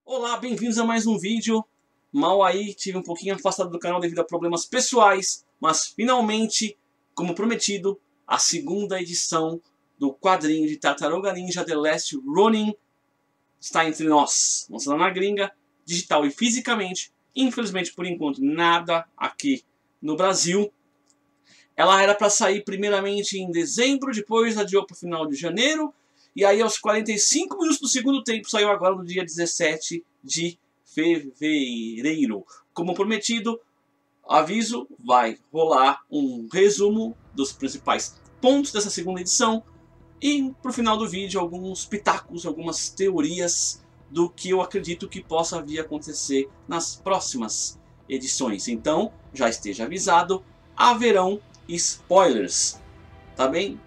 Olá, bem-vindos a mais um vídeo. Mal aí, tive um pouquinho afastado do canal devido a problemas pessoais, mas finalmente, como prometido, a segunda edição do quadrinho de Tartaruga Ninja The Last Ronin está entre nós. Lançada na gringa, digital e fisicamente. Infelizmente, por enquanto, nada aqui no Brasil. Ela era para sair primeiramente em dezembro, depois adiou para o final de janeiro. E aí aos 45 minutos do segundo tempo saiu agora no dia 17 de fevereiro. Como prometido, aviso, vai rolar um resumo dos principais pontos dessa segunda edição. E pro final do vídeo alguns pitacos, algumas teorias do que eu acredito que possa vir a acontecer nas próximas edições. Então, já esteja avisado, haverão spoilers, tá bem?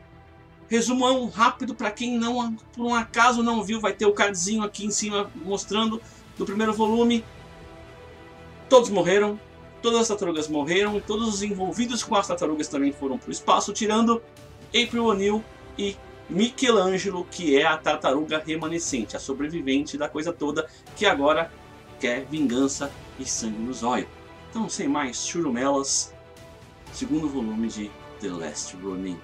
Resumão rápido para quem não, por um acaso não viu, vai ter o cardzinho aqui em cima mostrando do primeiro volume. Todos morreram, todas as tartarugas morreram e todos os envolvidos com as tartarugas também foram para o espaço, tirando April O'Neil e Michelangelo, que é a tartaruga remanescente, a sobrevivente da coisa toda, que agora quer vingança e sangue no zóio. Então, sem mais churumelas, segundo volume de The Last Ronin.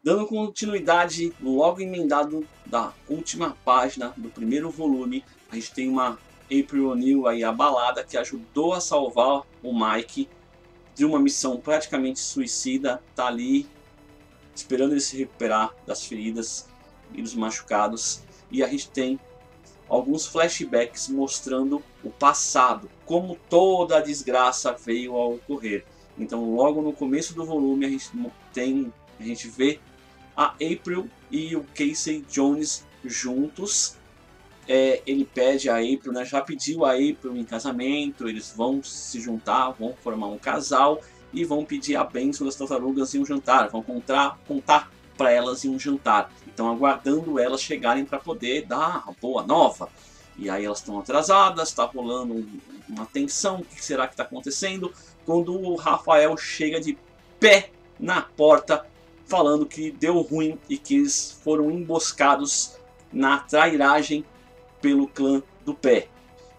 Dando continuidade, logo emendado da última página do primeiro volume, a gente tem uma April O'Neil aí abalada que ajudou a salvar o Mike de uma missão praticamente suicida, tá ali esperando ele se recuperar das feridas e dos machucados. E a gente tem alguns flashbacks mostrando o passado, como toda a desgraça veio a ocorrer. Então logo no começo do volume a gente vê a April e o Casey Jones juntos. Ele pede a April, né, já pediu a April em casamento, eles vão se juntar, vão formar um casal e vão pedir a bênção das tartarugas em um jantar, vão contar para elas em um jantar. Então aguardando elas chegarem para poder dar a boa nova. E aí elas estão atrasadas, está rolando uma tensão, o que será que está acontecendo? Quando o Rafael chega de pé na porta, falando que deu ruim e que eles foram emboscados na trairagem pelo clã do pé.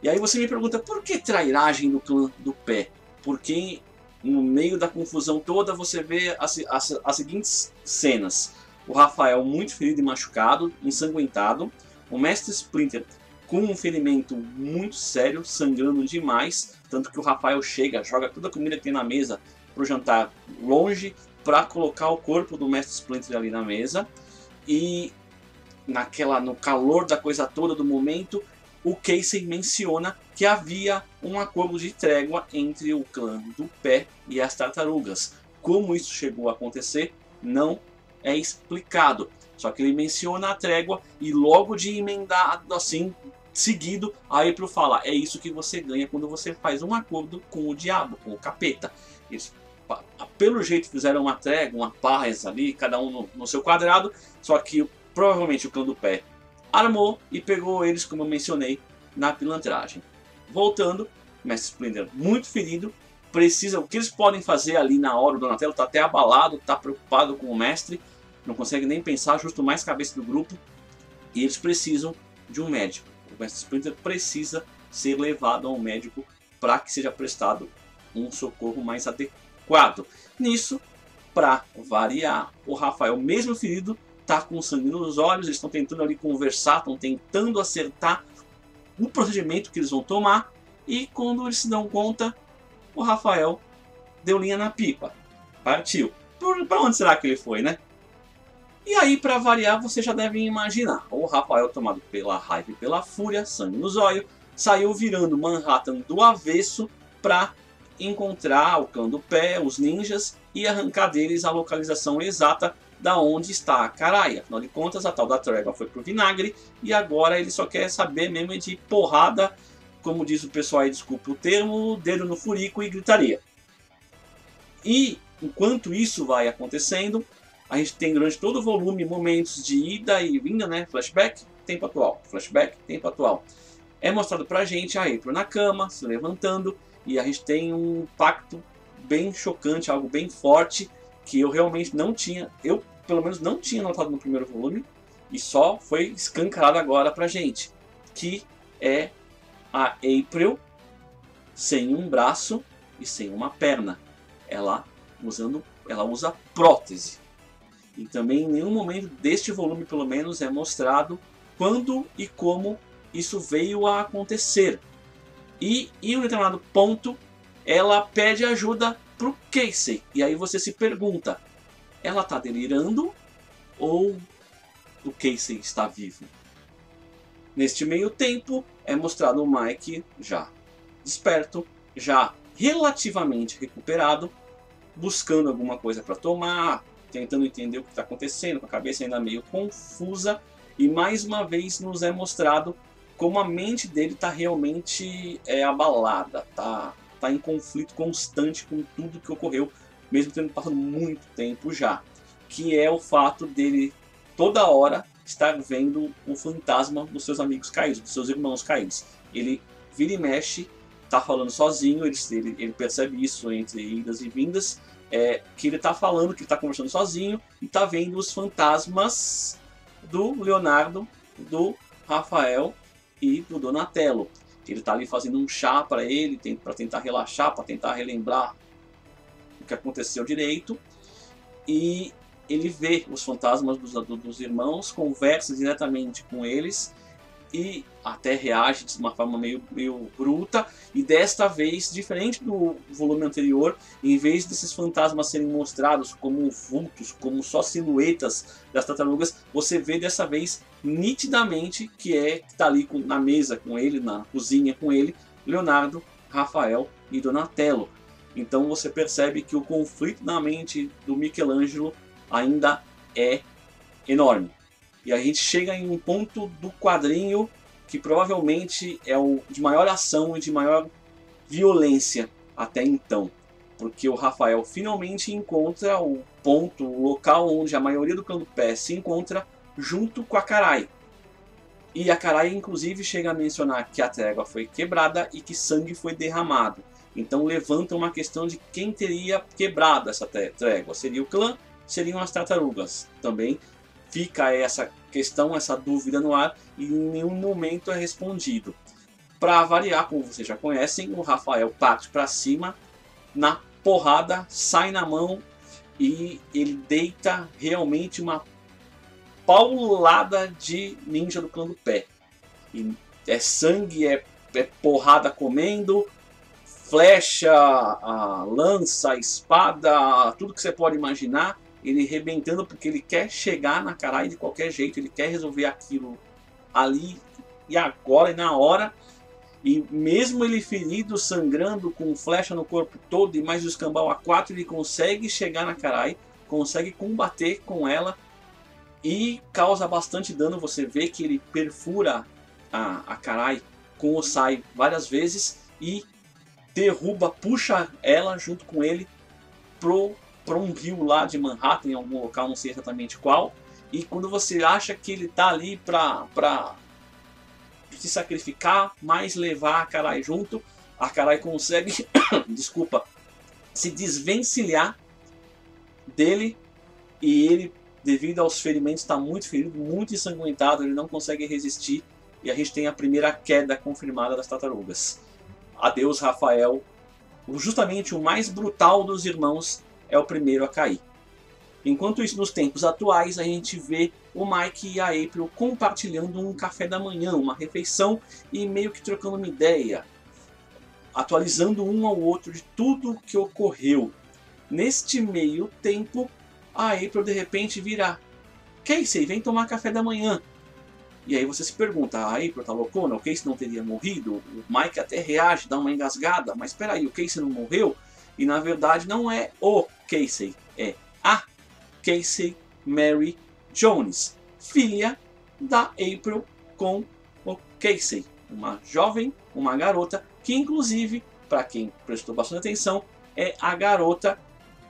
E aí você me pergunta, por que trairagem do clã do pé? Porque no meio da confusão toda você vê as seguintes cenas. O Rafael muito ferido e machucado, ensanguentado. O Mestre Splinter com um ferimento muito sério, sangrando demais. Tanto que o Rafael chega, joga toda a comida que tem na mesa para o jantar longe, para colocar o corpo do Mestre Splinter ali na mesa. E no calor da coisa toda do momento, o Casey menciona que havia um acordo de trégua entre o clã do pé e as tartarugas. Como isso chegou a acontecer não é explicado. Só que ele menciona a trégua e logo de emendado assim, seguido, a April fala: é isso que você ganha quando você faz um acordo com o diabo, com o capeta. Eles, pelo jeito, fizeram uma trégua, uma paz ali, cada um no seu quadrado, só que provavelmente o clã do pé armou e pegou eles, como eu mencionei, na pilantragem. Voltando, Mestre Splinter muito ferido, precisa, o que eles podem fazer ali na hora, o Donatello está até abalado, está preocupado com o mestre, não consegue nem pensar, justo o mais cabeça do grupo, e eles precisam de um médico. O Mestre Splinter precisa ser levado a um médico para que seja prestado um socorro mais adequado. Nisso, para variar, o Rafael, mesmo ferido, está com sangue nos olhos, eles estão tentando ali conversar, estão tentando acertar o procedimento que eles vão tomar, e quando eles se dão conta, o Rafael deu linha na pipa, partiu. Para onde será que ele foi, né? E aí, para variar, você já deve imaginar, o Rafael, tomado pela raiva e pela fúria, sangue nos olhos, saiu virando Manhattan do avesso para encontrar o clã do pé, os ninjas, e arrancar deles a localização exata da onde está a Caraya. Afinal de contas, a tal da trégua foi pro vinagre e agora ele só quer saber mesmo de porrada, como diz o pessoal aí, desculpa o termo, dedo no furico e gritaria. E enquanto isso vai acontecendo, a gente tem durante todo o volume momentos de ida e vinda, né? Flashback, tempo atual, flashback, tempo atual. É mostrado pra gente a April na cama, se levantando, e a gente tem um impacto bem chocante, algo bem forte, que eu realmente não tinha, eu pelo menos não tinha notado no primeiro volume, e só foi escancarado agora pra gente, que é a April sem um braço e sem uma perna. Ela usa prótese. E também em nenhum momento deste volume, pelo menos, é mostrado quando e como isso veio a acontecer. E em um determinado ponto, ela pede ajuda pro Casey. E aí você se pergunta, ela está delirando ou o Casey está vivo? Neste meio tempo, é mostrado o Mike já desperto, já relativamente recuperado, buscando alguma coisa para tomar, tentando entender o que está acontecendo, com a cabeça ainda meio confusa. E mais uma vez nos é mostrado como a mente dele está realmente abalada, tá em conflito constante com tudo que ocorreu, mesmo tendo passado muito tempo já. Que é o fato dele toda hora estar vendo o fantasma dos seus amigos caídos, dos seus irmãos caídos. Ele vira e mexe, tá falando sozinho, ele percebe isso entre idas e vindas, que ele tá falando, que ele tá conversando sozinho e tá vendo os fantasmas do Leonardo, do Rafael e do Donatello. Ele tá ali fazendo um chá para ele, para tentar relaxar, para tentar relembrar o que aconteceu direito. E ele vê os fantasmas dos irmãos, conversa diretamente com eles e até reage de uma forma meio bruta. E desta vez, diferente do volume anterior, em vez desses fantasmas serem mostrados como vultos, como só silhuetas das tartarugas, você vê dessa vez nitidamente que está ali na mesa com ele, na cozinha com ele, Leonardo, Rafael e Donatello. Então você percebe que o conflito na mente do Michelangelo ainda é enorme. E a gente chega em um ponto do quadrinho que provavelmente é o de maior ação e de maior violência até então. Porque o Rafael finalmente encontra o ponto, o local onde a maioria do clã do pé se encontra junto com a Karai. E a Karai inclusive chega a mencionar que a trégua foi quebrada e que sangue foi derramado. Então levanta uma questão de quem teria quebrado essa trégua. Seria o clã? Seriam as tartarugas. Também fica essa questão, essa dúvida no ar e em nenhum momento é respondido. Para variar, como vocês já conhecem, o Rafael parte para cima, na porrada, sai na mão e ele deita realmente uma paulada de ninja do clã do pé. E é sangue, é porrada comendo, flecha, a lança, a espada, tudo que você pode imaginar, ele rebentando porque ele quer chegar na Karai de qualquer jeito, ele quer resolver aquilo ali e agora e na hora. E mesmo ele ferido, sangrando, com flecha no corpo todo e mais o escambau A4, ele consegue chegar na Karai, consegue combater com ela e causa bastante dano. Você vê que ele perfura a Karai com o Sai várias vezes e derruba, puxa ela junto com ele para um rio lá de Manhattan, em algum local, não sei exatamente qual. E quando você acha que ele está ali para se sacrificar, mas levar a Karai junto, a Karai consegue desculpa, se desvencilhar dele e ele, devido aos ferimentos, está muito ferido, muito ensanguentado, ele não consegue resistir e a gente tem a primeira queda confirmada das tartarugas. Adeus, Rafael. Justamente o mais brutal dos irmãos é o primeiro a cair. Enquanto isso, nos tempos atuais, a gente vê o Mike e a April compartilhando um café da manhã, uma refeição e meio que trocando uma ideia, atualizando um ao outro de tudo o que ocorreu. Neste meio tempo, a April de repente vira: Casey, vem tomar café da manhã. E aí você se pergunta, a April tá loucona? O Casey não teria morrido? O Mike até reage, dá uma engasgada, mas espera aí, o Casey não morreu? E na verdade não é o Casey, é a Casey Mary Jones, filha da April com o Casey, uma jovem, uma garota, que inclusive, para quem prestou bastante atenção, é a garota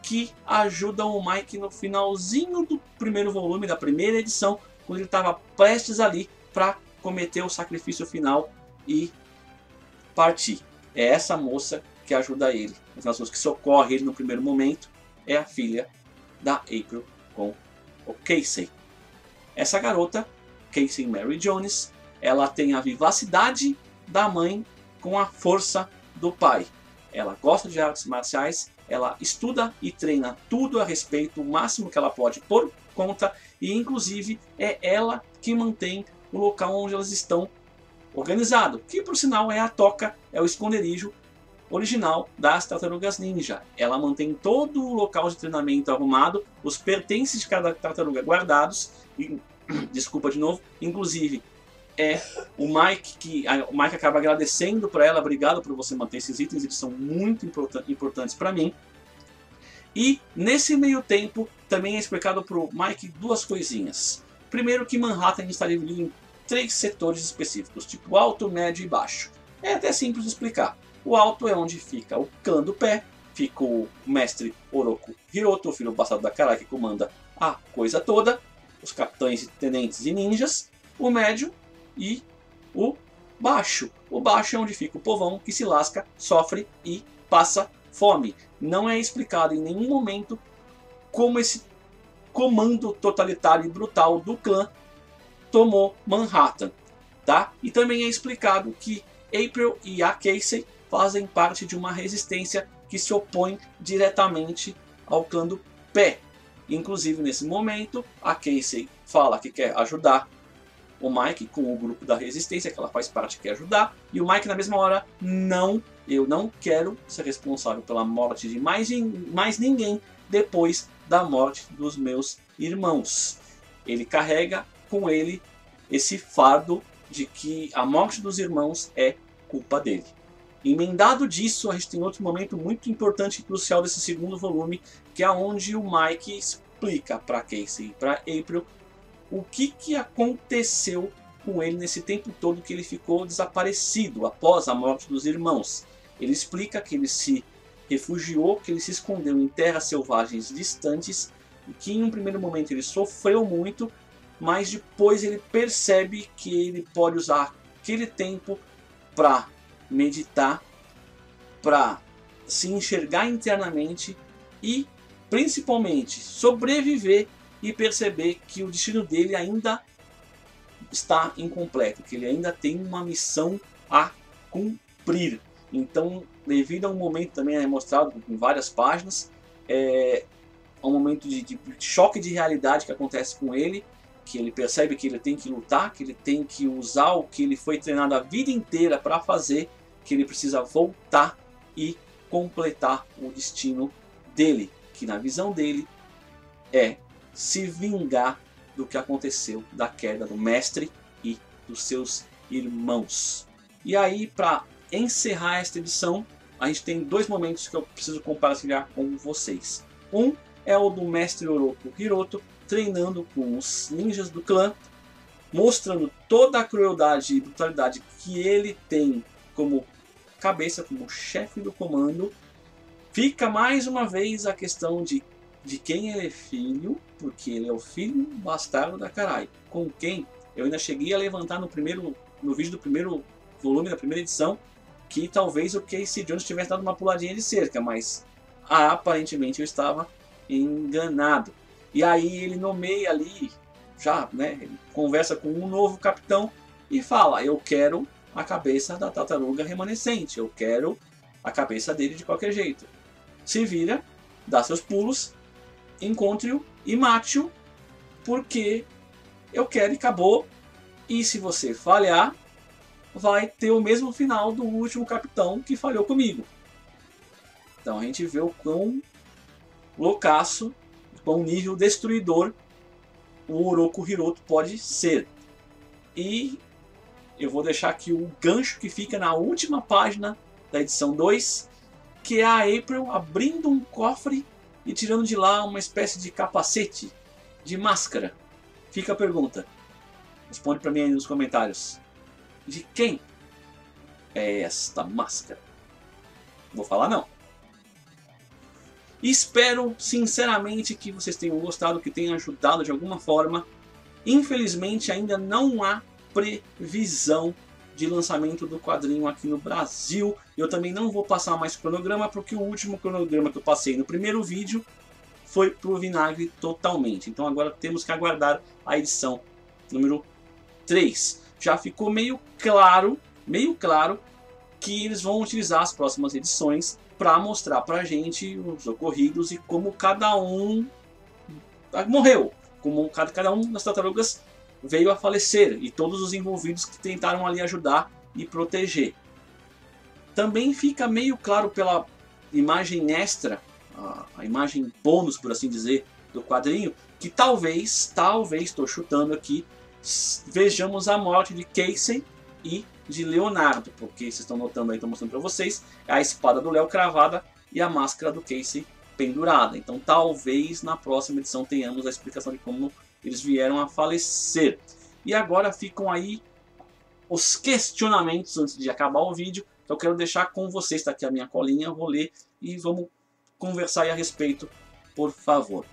que ajuda o Mike no finalzinho do primeiro volume, da primeira edição, quando ele estava prestes ali para cometer o sacrifício final e partir. É essa moça que ajuda ele, uma das que socorre ele no primeiro momento, é a filha da April com o Casey. Essa garota, Casey Mary Jones, ela tem a vivacidade da mãe com a força do pai. Ela gosta de artes marciais, ela estuda e treina tudo a respeito, o máximo que ela pode por conta, e inclusive é ela que mantém o local onde elas estão organizado, que por sinal é a toca, é o esconderijo original das tartarugas ninja. Ela mantém todo o local de treinamento arrumado, os pertences de cada tartaruga guardados, e, desculpa de novo, inclusive é o Mike o Mike acaba agradecendo para ela, obrigado por você manter esses itens, eles são muito importantes para mim. E nesse meio tempo também é explicado para o Mike duas coisinhas. Primeiro, que Manhattan está dividido em 3 setores específicos, tipo alto, médio e baixo. É até simples de explicar. O alto é onde fica o clã do pé, fica o mestre Oroku Hiroto, o filho bastardo da Karai, que comanda a coisa toda, os capitães, tenentes e ninjas. O médio e o baixo. O baixo é onde fica o povão que se lasca, sofre e passa fome. Não é explicado em nenhum momento como esse comando totalitário e brutal do clã tomou Manhattan, tá? E também é explicado que April e a Casey fazem parte de uma resistência que se opõe diretamente ao clã do pé. Inclusive nesse momento a Casey fala que quer ajudar o Mike com o grupo da resistência, que ela faz parte, quer ajudar, e o Mike na mesma hora, não, eu não quero ser responsável pela morte de mais ninguém depois da morte dos meus irmãos. Ele carrega com ele esse fardo de que a morte dos irmãos é culpa dele. Emendado disso, a gente tem outro momento muito importante e crucial desse segundo volume, que é onde o Mike explica para Casey e para April o que aconteceu com ele nesse tempo todo que ele ficou desaparecido após a morte dos irmãos. Ele explica que ele se refugiou, que ele se escondeu em terras selvagens distantes, e que em um primeiro momento ele sofreu muito, mas depois ele percebe que ele pode usar aquele tempo para meditar, para se enxergar internamente e principalmente sobreviver e perceber que o destino dele ainda está incompleto, que ele ainda tem uma missão a cumprir. Então, devido a um momento também é mostrado em várias páginas, um momento de choque de realidade que acontece com ele, que ele percebe que ele tem que lutar, que ele tem que usar o que ele foi treinado a vida inteira para fazer, que ele precisa voltar e completar o destino dele, que na visão dele é se vingar do que aconteceu da queda do mestre e dos seus irmãos. E aí, para encerrar esta edição, a gente tem 2 momentos que eu preciso compartilhar com vocês. Um é o do mestre Oroku Hiroto treinando com os ninjas do clã, mostrando toda a crueldade e brutalidade que ele tem como cabeça, como chefe do comando. Fica mais uma vez a questão de quem ele é filho, porque ele é o filho bastardo da Karai. Com quem eu ainda cheguei a levantar no vídeo do primeiro volume, da primeira edição, que talvez o Casey Jones tivesse dado uma puladinha de cerca, mas aparentemente eu estava enganado. E aí ele nomeia ali, já, né, ele conversa com um novo capitão e fala: eu quero a cabeça da tartaruga remanescente, eu quero a cabeça dele de qualquer jeito. Se vira, dá seus pulos, encontre-o e mate-o, porque eu quero e acabou. E se você falhar, vai ter o mesmo final do último capitão que falhou comigo. Então a gente vê o quão loucaço, quão nível destruidor o Oroku Hiroto pode ser. E eu vou deixar aqui o gancho que fica na última página da edição 2, que é a April abrindo um cofre e tirando de lá uma espécie de capacete, de máscara. Fica a pergunta. Responde para mim aí nos comentários. De quem é esta máscara? Vou falar não. Espero sinceramente que vocês tenham gostado, que tenha ajudado de alguma forma. Infelizmente ainda não há previsão de lançamento do quadrinho aqui no Brasil. Eu também não vou passar mais cronograma, porque o último cronograma que eu passei no primeiro vídeo foi pro vinagre totalmente. Então agora temos que aguardar a edição número 3. Já ficou meio claro meio claro que eles vão utilizar as próximas edições para mostrar pra gente os ocorridos e como cada um morreu, como cada um das tartarugas veio a falecer e todos os envolvidos que tentaram ali ajudar e proteger. Também fica meio claro pela imagem extra, a imagem bônus, por assim dizer, do quadrinho, que talvez, estou chutando aqui, vejamos a morte de Casey e de Leonardo, porque vocês estão notando aí, estou mostrando para vocês, a espada do Léo cravada e a máscara do Casey pendurada. Então talvez na próxima edição tenhamos a explicação de como eles vieram a falecer. E agora ficam aí os questionamentos antes de acabar o vídeo, que eu quero deixar com vocês. Está aqui a minha colinha, eu vou ler e vamos conversar aí a respeito, por favor.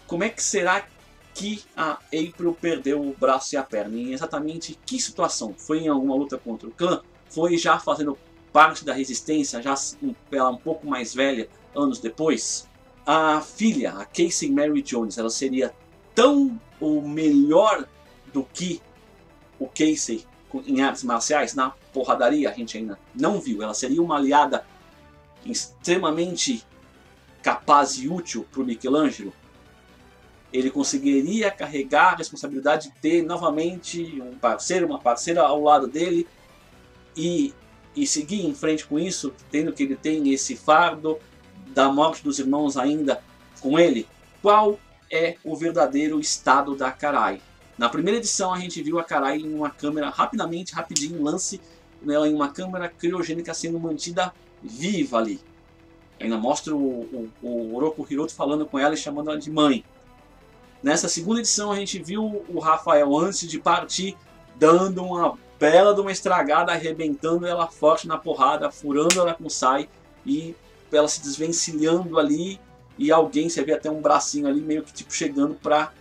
Como é que será que a April perdeu o braço e a perna? Em exatamente que situação? Foi em alguma luta contra o clã? Foi já fazendo parte da resistência, já ela um pouco mais velha, anos depois? A filha, a Casey Mary Jones, ela seria tão ou melhor do que o Casey em artes marciais? Na porradaria a gente ainda não viu. Ela seria uma aliada extremamente capaz e útil para o Michelangelo? Ele conseguiria carregar a responsabilidade de ter novamente um parceiro, uma parceira ao lado dele e seguir em frente com isso, tendo que ele tem esse fardo da morte dos irmãos ainda com ele? Qual é o verdadeiro estado da Karai? Na primeira edição a gente viu a Karai em uma câmera rapidinho, um lance nela em uma câmera criogênica sendo mantida viva ali. Ainda mostra o Oroku Hiroto falando com ela e chamando ela de mãe. Nessa segunda edição a gente viu o Rafael, antes de partir, dando uma bela de uma estragada, arrebentando ela forte na porrada, furando ela com sai e ela se desvencilhando ali, e alguém, você vê até um bracinho ali meio que tipo chegando para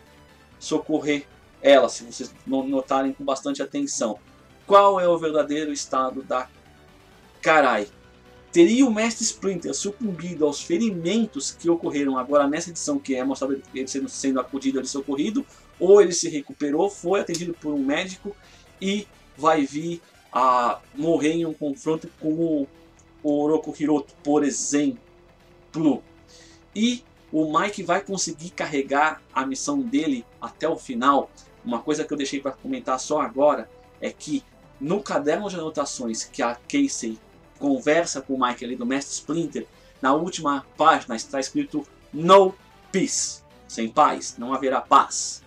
socorrer ela, se vocês notarem com bastante atenção. Qual é o verdadeiro estado da Karai? Teria o Mestre Splinter sucumbido aos ferimentos que ocorreram agora nessa edição, que é mostrado ele sendo acudido ali, socorrido, ou ele se recuperou, foi atendido por um médico e vai vir a morrer em um confronto com o Oroku Hiroto, por exemplo? E o Mike vai conseguir carregar a missão dele até o final? Uma coisa que eu deixei para comentar só agora é que no caderno de anotações que a Casey conversa com o Mike ali do Mestre Splinter, na última página está escrito No Peace, sem paz, não haverá paz.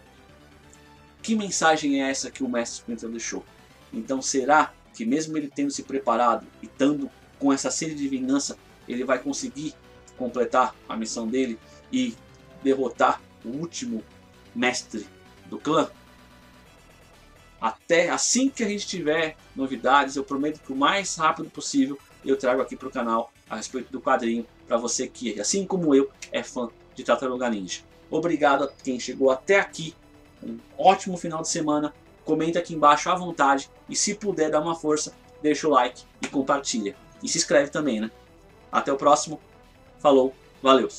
Que mensagem é essa que o Mestre Splinter deixou? Então será que mesmo ele tendo se preparado e estando com essa sede de vingança, ele vai conseguir completar a missão dele e derrotar o último mestre do clã? Até assim que a gente tiver novidades, eu prometo que o mais rápido possível eu trago aqui para o canal a respeito do quadrinho, para você que, assim como eu, é fã de Tartaruga Ninja. Obrigado a quem chegou até aqui, um ótimo final de semana, comenta aqui embaixo à vontade e se puder dar uma força, deixa o like e compartilha. E se inscreve também, né? Até o próximo, falou, valeu!